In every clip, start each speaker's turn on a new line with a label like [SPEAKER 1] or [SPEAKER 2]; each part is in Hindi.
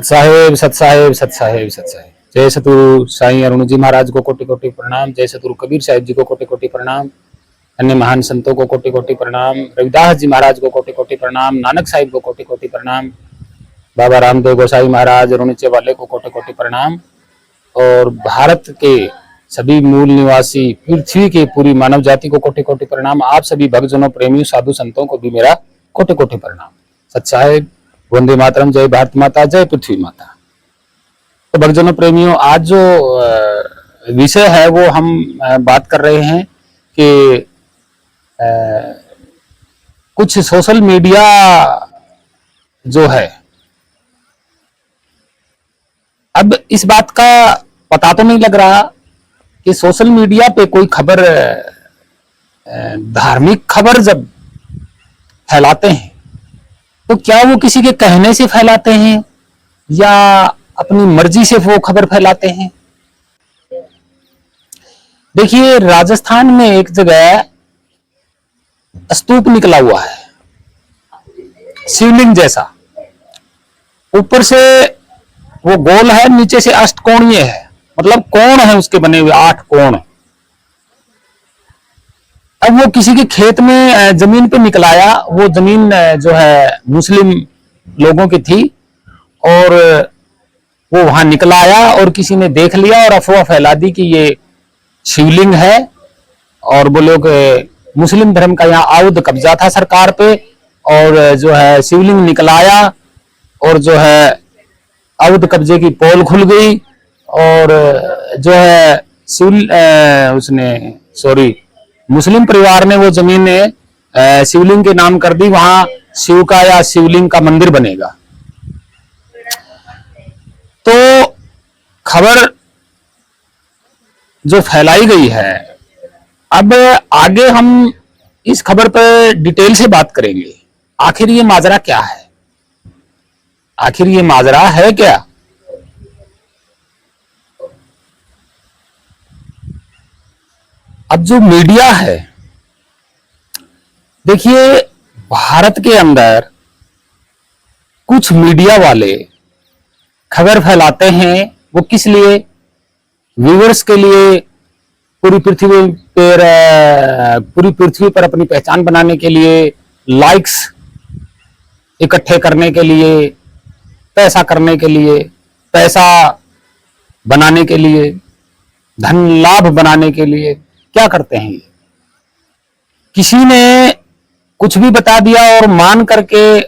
[SPEAKER 1] सत साहेब सत साहेब सत साहेब सत साहेब। जय सतगुरु साईं अरुण जी महाराज को कोटि कोटि प्रणाम। जय सतगुरु कबीर साहिब जी को कोटि कोटि प्रणाम। अन्य महान संतों को कोटि कोटि प्रणाम। रविदास जी महाराज को कोटि कोटि प्रणाम। नानक साहिब को कोटि कोटि प्रणाम। बाबा रामदेव गोसाई महाराज अरुणिचे वाले को कोटि कोटि प्रणाम। और भारत के सभी मूल निवासी पृथ्वी के पूरी मानव जाति को कोटि कोटि प्रणाम। आप सभी भक्तजनों प्रेमियों साधु संतों को भी मेरा कोटि कोटि प्रणाम। सत साहेब, वंदे मातरम, जय भारत माता, जय पृथ्वी माता। तो भक्तजनों प्रेमियों, आज जो विषय है वो हम बात कर रहे हैं कि कुछ सोशल मीडिया जो है, अब इस बात का पता तो नहीं लग रहा कि सोशल मीडिया पे कोई खबर, धार्मिक खबर जब फैलाते हैं तो क्या वो किसी के कहने से फैलाते हैं या अपनी मर्जी से वो खबर फैलाते हैं। देखिए, राजस्थान में एक जगह स्तूप निकला हुआ है, शिवलिंग जैसा। ऊपर से वो गोल है, नीचे से अष्टकोणीय है, मतलब कोण है उसके बने हुए 8 कोण। अब वो किसी के खेत में जमीन पे निकलाया। वो जमीन जो है मुस्लिम लोगों की थी और वो वहां निकलाया और किसी ने देख लिया और अफवाह फैला दी कि ये शिवलिंग है। और वो लोग, मुस्लिम धर्म का यहाँ आउद कब्जा था सरकार पे, और जो है शिवलिंग निकलाया और जो है आउद कब्जे की पोल खुल गई और जो है मुस्लिम परिवार ने वो जमीन शिवलिंग के नाम कर दी। वहां शिव का या शिवलिंग का मंदिर बनेगा। तो खबर जो फैलाई गई है, अब आगे हम इस खबर पर डिटेल से बात करेंगे। आखिर ये माजरा क्या है, आखिर ये माजरा है क्या। अब जो मीडिया है, देखिए भारत के अंदर कुछ मीडिया वाले खबर फैलाते हैं। वो किस लिए? व्यूअर्स के लिए, पूरी पृथ्वी पर अपनी पहचान बनाने के लिए, लाइक्स इकट्ठे करने के लिए, पैसा करने के लिए, पैसा बनाने के लिए, धन लाभ बनाने के लिए क्या करते हैं ये? किसी ने कुछ भी बता दिया और मान करके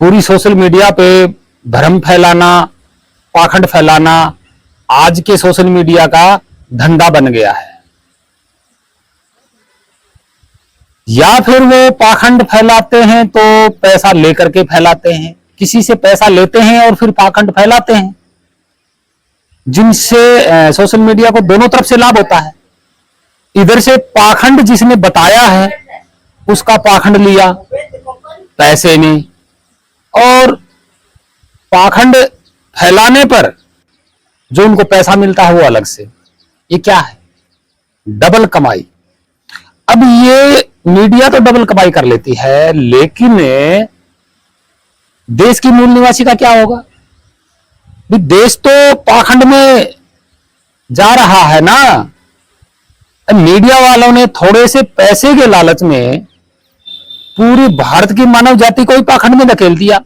[SPEAKER 1] पूरी सोशल मीडिया पे भ्रम फैलाना, पाखंड फैलाना आज के सोशल मीडिया का धंधा बन गया है। या फिर वो पाखंड फैलाते हैं तो पैसा लेकर के फैलाते हैं, किसी से पैसा लेते हैं और फिर पाखंड फैलाते हैं, जिनसे सोशल मीडिया को दोनों तरफ से लाभ होता है। इधर से पाखंड जिसने बताया है उसका पाखंड लिया पैसे ने, और पाखंड फैलाने पर जो उनको पैसा मिलता है वो अलग से। ये क्या है? डबल कमाई। अब ये मीडिया तो डबल कमाई कर लेती है, लेकिन देश की मूल निवासी का क्या होगा? देश तो पाखंड में जा रहा है ना। मीडिया वालों ने थोड़े से पैसे के लालच में पूरी भारत की मानव जाति को ही पाखंड में धकेल दिया।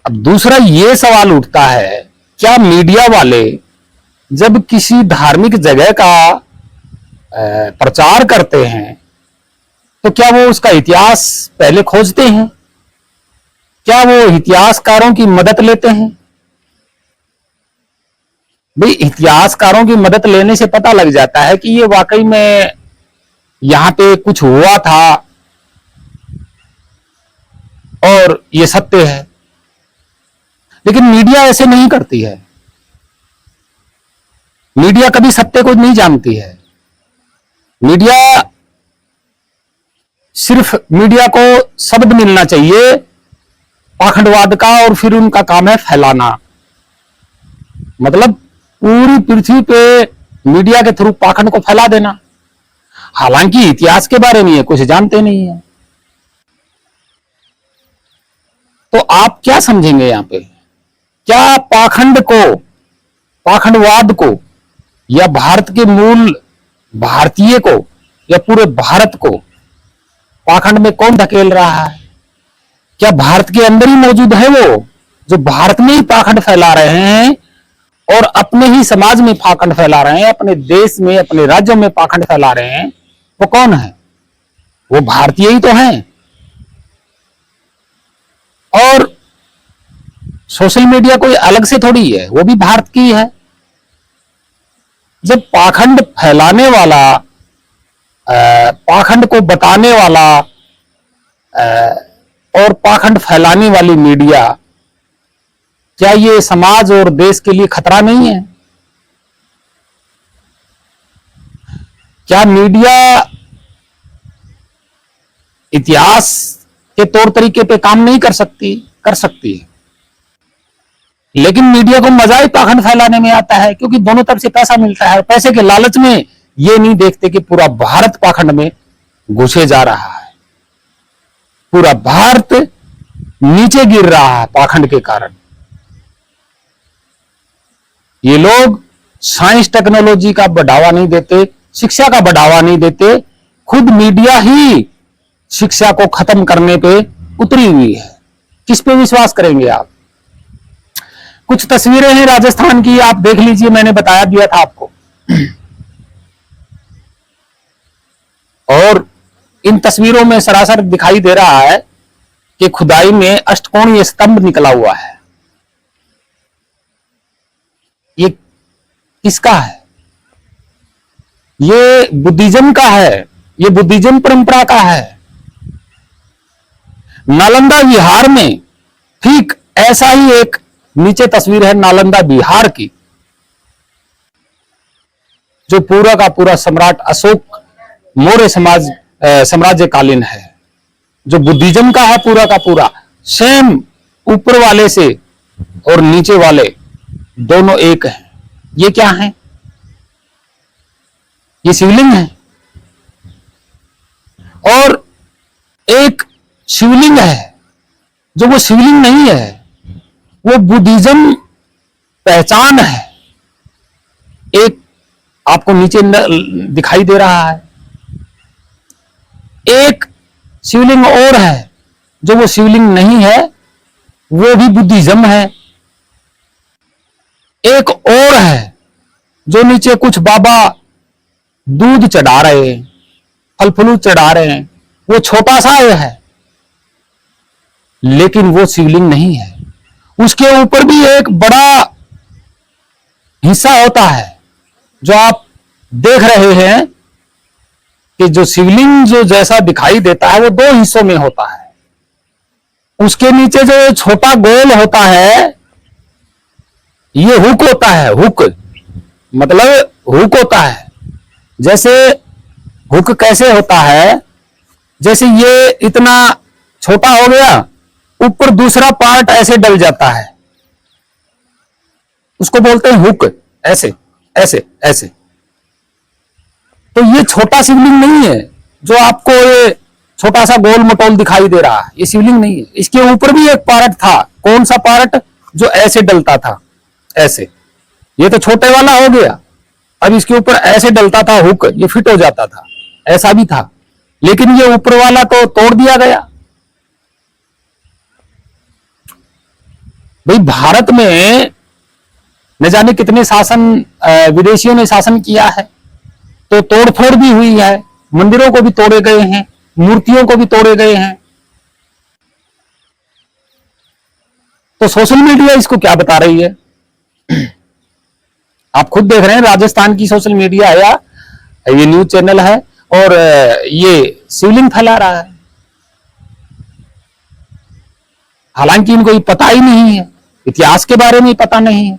[SPEAKER 1] अब दूसरा ये सवाल उठता है, क्या मीडिया वाले जब किसी धार्मिक जगह का प्रचार करते हैं तो क्या वो उसका इतिहास पहले खोजते हैं? क्या वो इतिहासकारों की मदद लेते हैं? भाई, इतिहासकारों की मदद लेने से पता लग जाता है कि ये वाकई में यहां पे कुछ हुआ था और ये सत्य है। लेकिन मीडिया ऐसे नहीं करती है। मीडिया कभी सत्य को नहीं जानती है। मीडिया सिर्फ, मीडिया को शब्द मिलना चाहिए पाखंडवाद का और फिर उनका काम है फैलाना। मतलब पूरी पृथ्वी पे मीडिया के थ्रू पाखंड को फैला देना। हालांकि इतिहास के बारे में ये कुछ जानते नहीं है। तो आप क्या समझेंगे यहां पे? क्या पाखंड को, पाखंडवाद को, या भारत के मूल भारतीय को, या पूरे भारत को पाखंड में कौन धकेल रहा है? क्या भारत के अंदर ही मौजूद है वो जो भारत में ही पाखंड फैला रहे हैं और अपने ही समाज में पाखंड फैला रहे हैं, अपने देश में, अपने राज्यों में पाखंड फैला रहे हैं? वो कौन है? वो भारतीय ही तो हैं। और सोशल मीडिया कोई अलग से थोड़ी है, वो भी भारत की है। जब पाखंड फैलाने वाला, पाखंड को बताने वाला और पाखंड फैलाने वाली मीडिया, क्या ये समाज और देश के लिए खतरा नहीं है? क्या मीडिया इतिहास के तौर तरीके पे काम नहीं कर सकती? कर सकती है, लेकिन मीडिया को मजा ही पाखंड फैलाने में आता है, क्योंकि दोनों तरफ से पैसा मिलता है। पैसे के लालच में ये नहीं देखते कि पूरा भारत पाखंड में घुसे जा रहा है, पूरा भारत नीचे गिर रहा है पाखंड के कारण। ये लोग साइंस टेक्नोलॉजी का बढ़ावा नहीं देते, शिक्षा का बढ़ावा नहीं देते, खुद मीडिया ही शिक्षा को खत्म करने पे उतरी हुई है। किस पे विश्वास करेंगे आप? कुछ तस्वीरें हैं राजस्थान की, आप देख लीजिए, मैंने बताया दिया था आपको। और इन तस्वीरों में सरासर दिखाई दे रहा है कि खुदाई में अष्टकोणीय स्तंभ निकला हुआ है। ये किसका है? ये बुद्धिज्म का है, ये बुद्धिज्म परंपरा का है। नालंदा बिहार में ठीक ऐसा ही एक नीचे तस्वीर है नालंदा बिहार की, जो पूरा का पूरा सम्राट अशोक मौर्य साम्राज्यकालीन है, जो बुद्धिज्म का है पूरा का पूरा। सेम ऊपर वाले से और नीचे वाले दोनों एक हैं। ये क्या है? ये शिवलिंग है। और एक शिवलिंग है जो वो शिवलिंग नहीं है, वो बुद्धिज्म पहचान है। एक आपको नीचे दिखाई दे रहा है, एक शिवलिंग और है जो वो शिवलिंग नहीं है, वो भी बुद्धिज्म है। एक और है जो नीचे कुछ बाबा दूध चढ़ा रहे हैं, फल फूल चढ़ा रहे हैं, वो छोटा सा है, लेकिन वो शिवलिंग नहीं है। उसके ऊपर भी एक बड़ा हिस्सा होता है जो आप देख रहे हैं कि जो शिवलिंग जो जैसा दिखाई देता है वो दो हिस्सों में होता है। उसके नीचे जो छोटा गोल होता है, ये हुक होता है। हुक मतलब हुक होता है। जैसे हुक कैसे होता है? जैसे ये इतना छोटा हो गया, ऊपर दूसरा पार्ट ऐसे डल जाता है, उसको बोलते हैं हुक। ऐसे ऐसे ऐसे। तो ये छोटा शिवलिंग नहीं है जो आपको ये छोटा सा गोल मटोल दिखाई दे रहा है, ये शिवलिंग नहीं है। इसके ऊपर भी एक पार्ट था। कौन सा पार्ट? जो ऐसे डलता था, ऐसे। ये तो छोटे वाला हो गया, अब इसके ऊपर ऐसे डलता था हुक, ये फिट हो जाता था, ऐसा भी था। लेकिन ये ऊपर वाला तो तोड़ दिया गया। भाई भारत में न जाने कितने शासन, विदेशियों ने शासन किया है, तो तोड़फोड़ भी हुई है। मंदिरों को भी तोड़े गए हैं, मूर्तियों को भी तोड़े गए हैं। तो सोशल मीडिया इसको क्या बता रही है? आप खुद देख रहे हैं, राजस्थान की सोशल मीडिया है, या ये न्यूज चैनल है, और ये शिवलिंग फैला रहा है। हालांकि इनको पता ही नहीं है, इतिहास के बारे में पता नहीं है।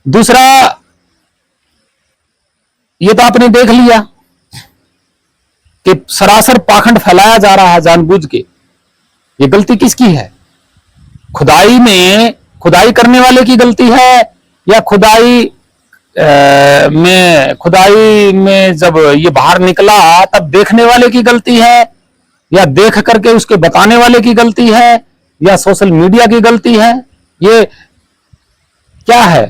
[SPEAKER 1] दूसरा, ये तो आपने देख लिया कि सरासर पाखंड फैलाया जा रहा है जानबूझ के। ये गलती किसकी है? खुदाई में, खुदाई करने वाले की गलती है, या खुदाई में जब ये बाहर निकला तब देखने वाले की गलती है, या देख करके उसके बताने वाले की गलती है या सोशल मीडिया की गलती है? ये क्या है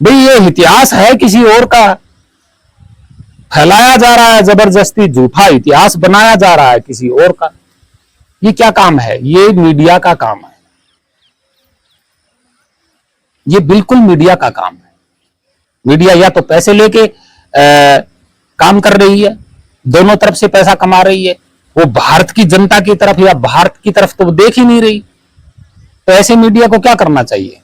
[SPEAKER 1] भाई? ये इतिहास है किसी और का, फैलाया जा रहा है जबरदस्ती, झूठा इतिहास बनाया जा रहा है किसी और का। ये क्या काम है? ये मीडिया का काम है, ये बिल्कुल मीडिया का काम है। मीडिया या तो पैसे लेके काम कर रही है, दोनों तरफ से पैसा कमा रही है, वो भारत की जनता की तरफ या भारत की तरफ तो देख ही नहीं रही। तो ऐसे मीडिया को क्या करना चाहिए?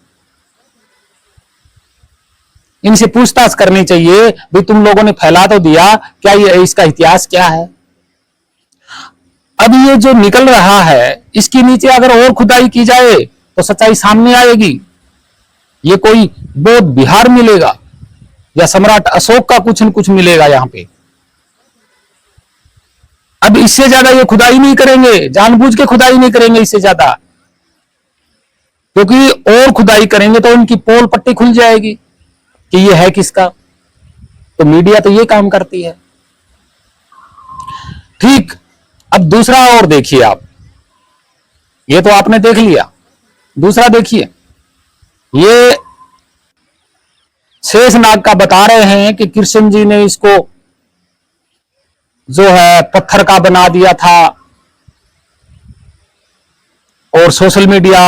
[SPEAKER 1] इनसे पूछताछ करनी चाहिए, भाई तुम लोगों ने फैला तो दिया, क्या ये इसका इतिहास क्या है? अब ये जो निकल रहा है, इसके नीचे अगर और खुदाई की जाए तो सच्चाई सामने आएगी। ये कोई बौद्ध बिहार मिलेगा या सम्राट अशोक का कुछ न कुछ मिलेगा यहां पे। अब इससे ज्यादा ये खुदाई नहीं करेंगे, जानबूझ के खुदाई नहीं करेंगे इससे ज्यादा, क्योंकि और खुदाई करेंगे तो उनकी पोल पट्टी खुल जाएगी कि ये है किसका। तो मीडिया तो ये काम करती है। ठीक, अब दूसरा और देखिए आप, ये तो आपने देख लिया, दूसरा देखिए, ये शेषनाग का बता रहे हैं कि कृष्ण जी ने इसको जो है पत्थर का बना दिया था, और सोशल मीडिया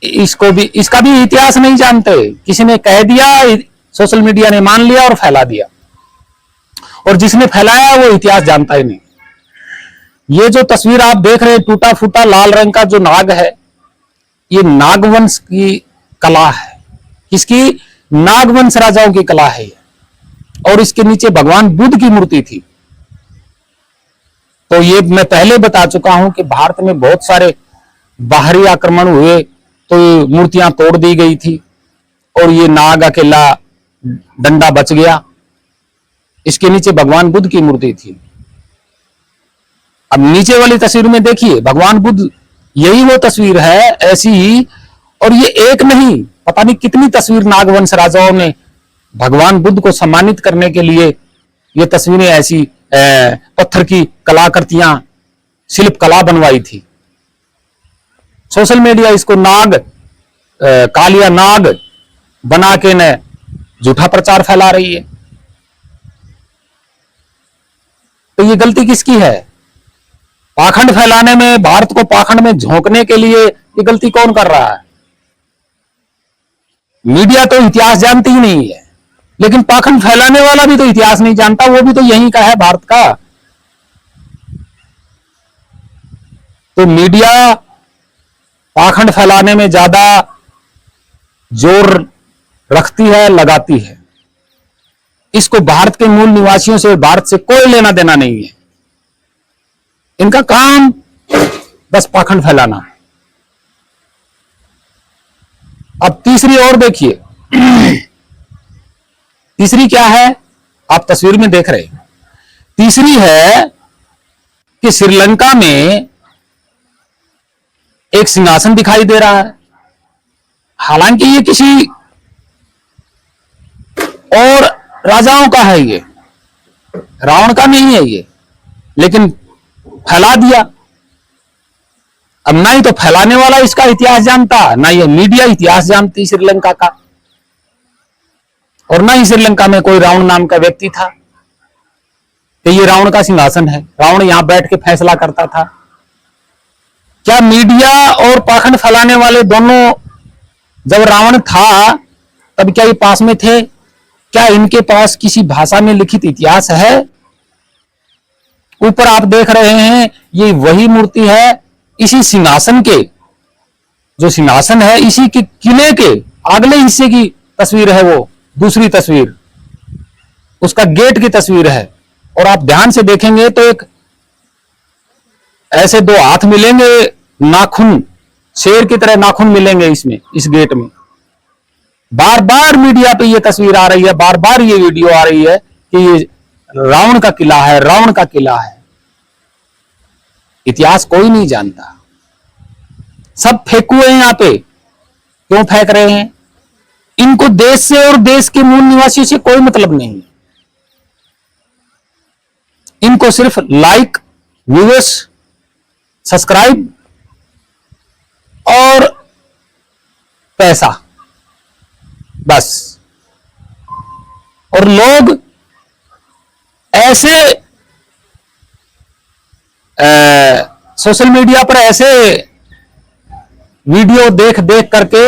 [SPEAKER 1] इसको भी, इसका भी इतिहास नहीं जानते। किसी ने कह दिया, सोशल मीडिया ने मान लिया और फैला दिया, और जिसने फैलाया वो इतिहास जानता ही नहीं। ये जो तस्वीर आप देख रहे हैं, टूटा फूटा लाल रंग का जो नाग है, ये नागवंश की कला है। किसकी? नागवंश राजाओं की कला है। और इसके नीचे भगवान बुद्ध की मूर्ति थी। तो ये मैं पहले बता चुका हूं कि भारत में बहुत सारे बाहरी आक्रमण हुए तो ये मूर्तियां तोड़ दी गई थी, और ये नाग अकेला डंडा बच गया। इसके नीचे भगवान बुद्ध की मूर्ति थी। अब नीचे वाली तस्वीर में देखिए, भगवान बुद्ध, यही वो तस्वीर है ऐसी ही, और ये एक नहीं, पता नहीं कितनी तस्वीर नागवंश राजाओं ने भगवान बुद्ध को सम्मानित करने के लिए ये तस्वीरें ऐसी पत्थर की कलाकृतियां, शिल्प कला बनवाई थी। सोशल मीडिया इसको नाग, कालिया नाग बना के न झूठा प्रचार फैला रही है। तो ये गलती किसकी है? पाखंड फैलाने में, भारत को पाखंड में झोंकने के लिए ये गलती कौन कर रहा है? मीडिया तो इतिहास जानती ही नहीं है, लेकिन पाखंड फैलाने वाला भी तो इतिहास नहीं जानता, वो भी तो यहीं का है, भारत का। तो मीडिया पाखंड फैलाने में ज्यादा जोर रखती है, लगाती है। इसको भारत के मूल निवासियों से, भारत से कोई लेना देना नहीं है। इनका काम बस पाखंड फैलाना। अब तीसरी और देखिए, तीसरी क्या है? आप तस्वीर में देख रहे हैं। तीसरी है कि श्रीलंका में एक सिंहासन दिखाई दे रहा है। हालांकि ये किसी और राजाओं का है, ये रावण का नहीं है ये, लेकिन फैला दिया। अब ना ही तो फैलाने वाला इसका इतिहास जानता, ना ये मीडिया इतिहास जानती श्रीलंका का, और ना ही श्रीलंका में कोई रावण नाम का व्यक्ति था कि ये रावण का सिंहासन है, रावण यहां बैठ के फैसला करता था। क्या मीडिया और पाखंड फैलाने वाले दोनों, जब रावण था तब क्या ये पास में थे? क्या इनके पास किसी भाषा में लिखित इतिहास है? ऊपर आप देख रहे हैं, ये वही मूर्ति है, इसी सिंहासन के, जो सिंहासन है इसी के किले के अगले हिस्से की तस्वीर है। वो दूसरी तस्वीर उसका गेट की तस्वीर है, और आप ध्यान से देखेंगे तो एक ऐसे दो हाथ मिलेंगे, नाखून, शेर की तरह नाखून मिलेंगे इसमें, इस गेट में। बार बार मीडिया पे ये तस्वीर आ रही है, बार बार ये वीडियो आ रही है कि ये रावण का किला है, रावण का किला है। इतिहास कोई नहीं जानता, सब फेंकुए हैं। यहां पे क्यों फेंक रहे हैं? इनको देश से और देश के मूल निवासियों से कोई मतलब नहीं। इनको सिर्फ लाइक, व्यूअर्स, सब्सक्राइब और पैसा, बस। और लोग ऐसे सोशल मीडिया पर ऐसे वीडियो देख देख करके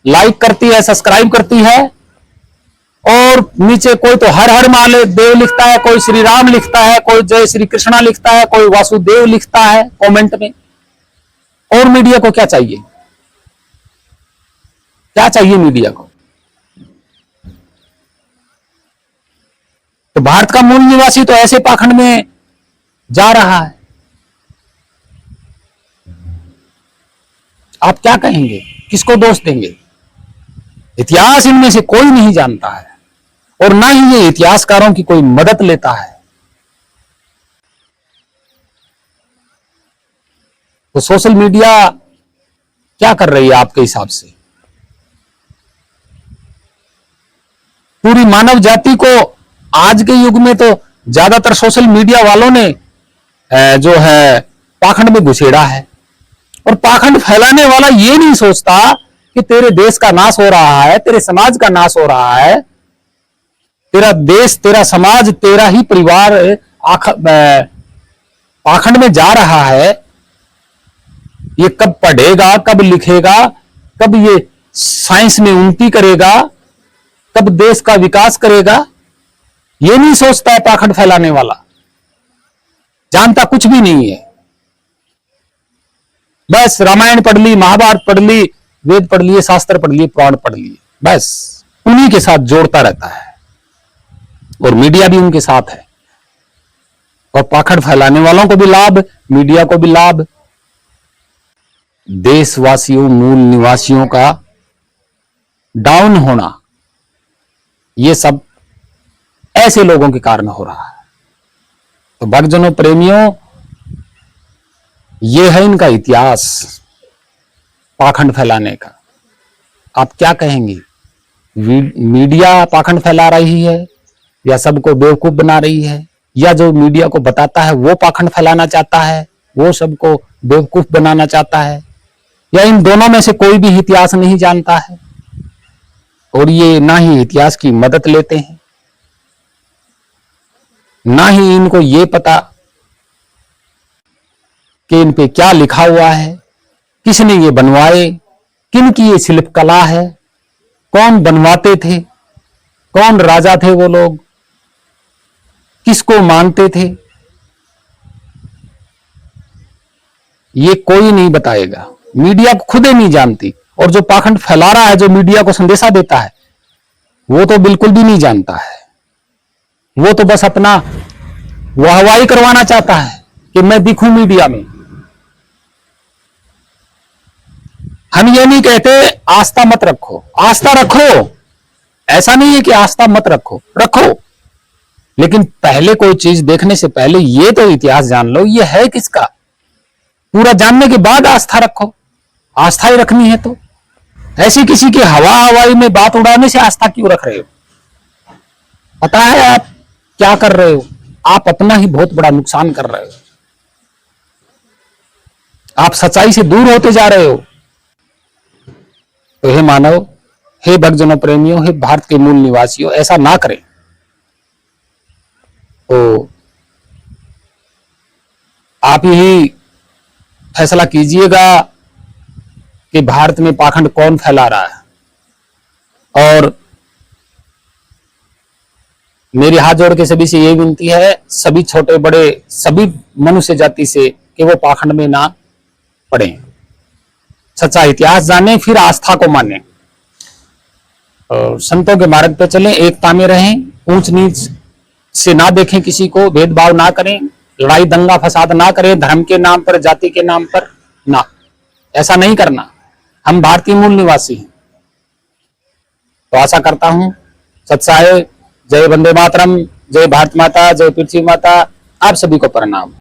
[SPEAKER 1] लाइक करती है, सब्सक्राइब करती है, और नीचे कोई तो हर हर महादेव लिखता है, कोई श्री राम लिखता है, कोई जय श्री कृष्णा लिखता है, कोई वासुदेव लिखता है कमेंट में। और मीडिया को क्या चाहिए? क्या चाहिए मीडिया को? तो भारत का मूल निवासी तो ऐसे पाखंड में जा रहा है। आप क्या कहेंगे? किसको दोष देंगे? इतिहास इनमें से कोई नहीं जानता है, और ना ही ये इतिहासकारों की कोई मदद लेता है। तो सोशल मीडिया क्या कर रही है आपके हिसाब से? पूरी मानव जाति को आज के युग में तो ज्यादातर सोशल मीडिया वालों ने जो है पाखंड में घुसेड़ा है। और पाखंड फैलाने वाला ये नहीं सोचता कि तेरे देश का नाश हो रहा है, तेरे समाज का नाश हो रहा है, तेरा देश, तेरा समाज, तेरा ही परिवार पाखंड में जा रहा है। ये कब पढ़ेगा, कब लिखेगा, कब ये साइंस में उन्नति करेगा, कब देश का विकास करेगा, ये नहीं सोचता है पाखंड फैलाने वाला। जानता कुछ भी नहीं है। बस रामायण पढ़ ली, महाभारत पढ़ ली, वेद पढ़ लिए, शास्त्र पढ़ लिए, पुराण पढ़ लिए, बस उन्हीं के साथ जोड़ता रहता है। और मीडिया भी उनके साथ है। और पाखंड फैलाने वालों को भी लाभ, मीडिया को भी लाभ। देशवासियों, मूल निवासियों का डाउन होना, ये सब ऐसे लोगों के कारण हो रहा है। तो भक्तजनों, प्रेमियों, ये है इनका इतिहास पाखंड फैलाने का। आप क्या कहेंगे? मीडिया पाखंड फैला रही है, या सबको बेवकूफ बना रही है, या जो मीडिया को बताता है वो पाखंड फैलाना चाहता है, वो सबको बेवकूफ बनाना चाहता है, या इन दोनों में से कोई भी इतिहास नहीं जानता है और ये ना ही इतिहास की मदद लेते हैं, ना ही इनको ये पता कि इन पे क्या लिखा हुआ है, किसने ये बनवाए, किन की ये शिल्प कला है, कौन बनवाते थे, कौन राजा थे वो लोग, किसको मानते थे, ये कोई नहीं बताएगा। मीडिया को खुद ही नहीं जानती। और जो पाखंड फैला रहा है, जो मीडिया को संदेशा देता है, वो तो बिल्कुल भी नहीं जानता है। वो तो बस अपना वाहवाही करवाना चाहता है कि मैं दिखूं मीडिया में। हम ये नहीं कहते आस्था मत रखो, आस्था रखो, ऐसा नहीं है कि आस्था मत रखो, रखो, लेकिन पहले कोई चीज देखने से पहले ये तो इतिहास जान लो, ये है किसका। पूरा जानने के बाद आस्था रखो। आस्था ही रखनी है तो ऐसी किसी की हवाई में बात उड़ाने से आस्था क्यों रख रहे हो? पता है आप क्या कर रहे हो? आप अपना ही बहुत बड़ा नुकसान कर रहे हो। आप सच्चाई से दूर होते जा रहे हो। तो हे मानव, हे भक्तजनों, प्रेमियों, हे भारत के मूल निवासियों, ऐसा ना करें। तो आप ही फैसला कीजिएगा कि भारत में पाखंड कौन फैला रहा है। और मेरी हाथ जोड़ के सभी से यही विनती है, सभी छोटे बड़े सभी मनुष्य जाति से, कि वो पाखंड में ना पड़े, सच्चा इतिहास जाने, फिर आस्था को माने, और संतों के मार्ग पे चलें, एकता में रहें, ऊंच नीच से ना देखें किसी को, भेदभाव ना करें, लड़ाई दंगा फसाद ना करें, धर्म के नाम पर, जाति के नाम पर ना, ऐसा नहीं करना। हम भारतीय मूल निवासी हैं। तो आशा करता हूं सत्साय। जय वंदे मातरम, जय भारत माता, जय पृथ्वी माता। आप सभी को प्रणाम।